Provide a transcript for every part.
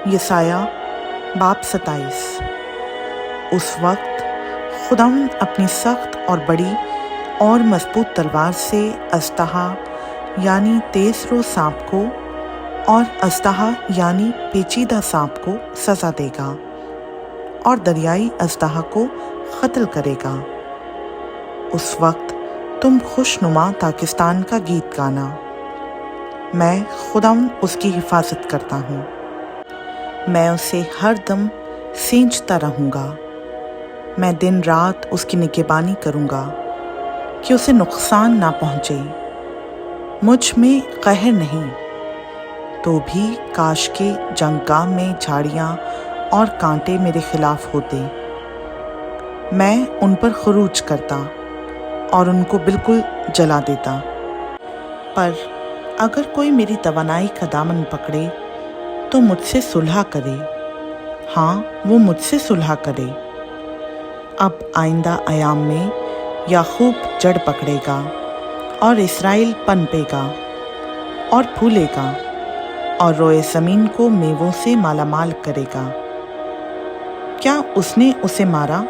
یسایہ باب 27۔ اس وقت خداوند اپنی سخت اور بڑی اور مضبوط تلوار سے اژدہا یعنی تیز رو سانپ کو اور اژدہا یعنی پیچیدہ سانپ کو سزا دے گا اور دریائی اژدہا کو قتل کرے گا۔ اس وقت تم خوش نما پاکستان کا گیت گانا۔ میں خداوند اس کی حفاظت کرتا ہوں، میں اسے ہر دم سینچتا رہوں گا۔ میں دن رات اس کی نگہبانی کروں گا کہ اسے نقصان نہ پہنچے۔ مجھ میں قہر نہیں، تو بھی کاش کے جنگگاہ میں جھاڑیاں اور کانٹے میرے خلاف ہوتے۔ میں ان پر خروج کرتا اور ان کو بالکل جلا دیتا۔ پر اگر کوئی میری توانائی کا دامن پکڑے تو مجھ سے صلح کرے، ہاں وہ مجھ سے صلح کرے۔ اب آئندہ ایام میں یعقوب جڑ پکڑے گا اور اسرائیل پنپے گا اور پھولے گا اور روئے زمین کو میووں سے مالا مال کرے گا۔ کیا اس نے اسے مارا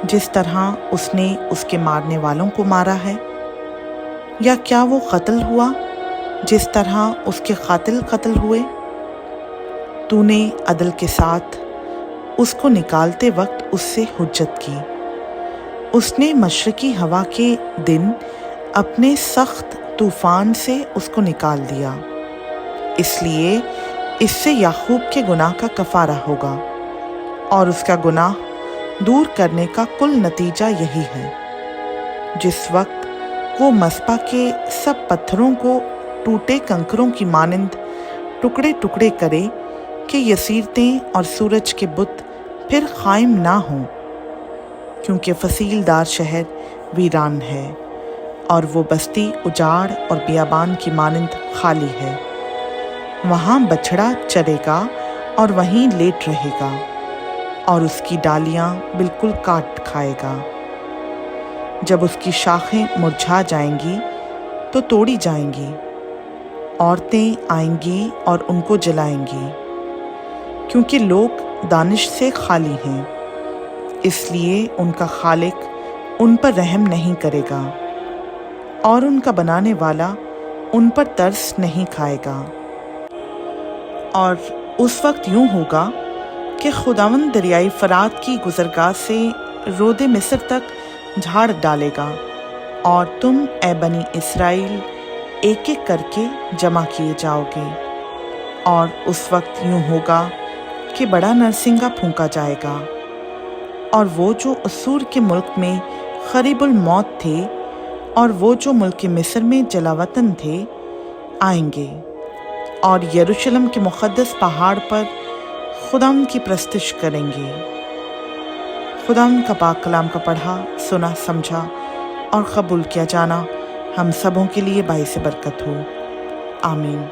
جس طرح اس نے اس کے مارنے والوں کو مارا ہے؟ یا کیا وہ قتل ہوا جس طرح اس کے قاتل قتل ہوئے؟ تو نے عدل کے ساتھ اس کو نکالتے وقت اس سے حجت کی۔ اس نے مشرقی ہوا کے دن اپنے سخت طوفان سے اس کو نکال دیا۔ اس لیے اس سے یعقوب کے گناہ کا کفارہ ہوگا، اور اس کا گناہ دور کرنے کا کل نتیجہ یہی ہے۔ جس وقت وہ مصپا کے سب پتھروں کو ٹوٹے کنکروں کی مانند ٹکڑے ٹکڑے کرے کہ یسیرتیں اور سورج کے بت پھر قائم نہ ہوں، کیونکہ فصیل دار شہر ویران ہے اور وہ بستی اجاڑ اور بیابان کی مانند خالی ہے۔ وہاں بچھڑا چرے گا اور وہیں لیٹ رہے گا، اور اس کی ڈالیاں بالکل کاٹ کھائے گا۔ جب اس کی شاخیں مرجھا جائیں گی تو توڑی جائیں گی، عورتیں آئیں گی اور ان کو جلائیں گی، کیونکہ لوگ دانش سے خالی ہیں، اس لیے ان کا خالق ان پر رحم نہیں کرے گا، اور ان کا بنانے والا ان پر ترس نہیں کھائے گا۔ اور اس وقت یوں ہوگا کہ خداوند دریائے فرات کی گزرگاہ سے رود مصر تک جھاڑ ڈالے گا، اور تم اے بنی اسرائیل ایک ایک کر کے جمع کیے جاؤ گے۔ اور اس وقت یوں ہوگا کہ بڑا نرسنگا پھونکا جائے گا، اور وہ جو اسور کے ملک میں قریب الموت تھے اور وہ جو ملک مصر میں جلاوطن تھے آئیں گے، اور یروشلم کے مقدس پہاڑ پر خداوند کی پرستش کریں گے۔ خداوند کا پاک کلام کا پڑھا، سنا، سمجھا اور قبول کیا جانا ہم سبوں کے لیے باعث برکت ہو۔ آمین۔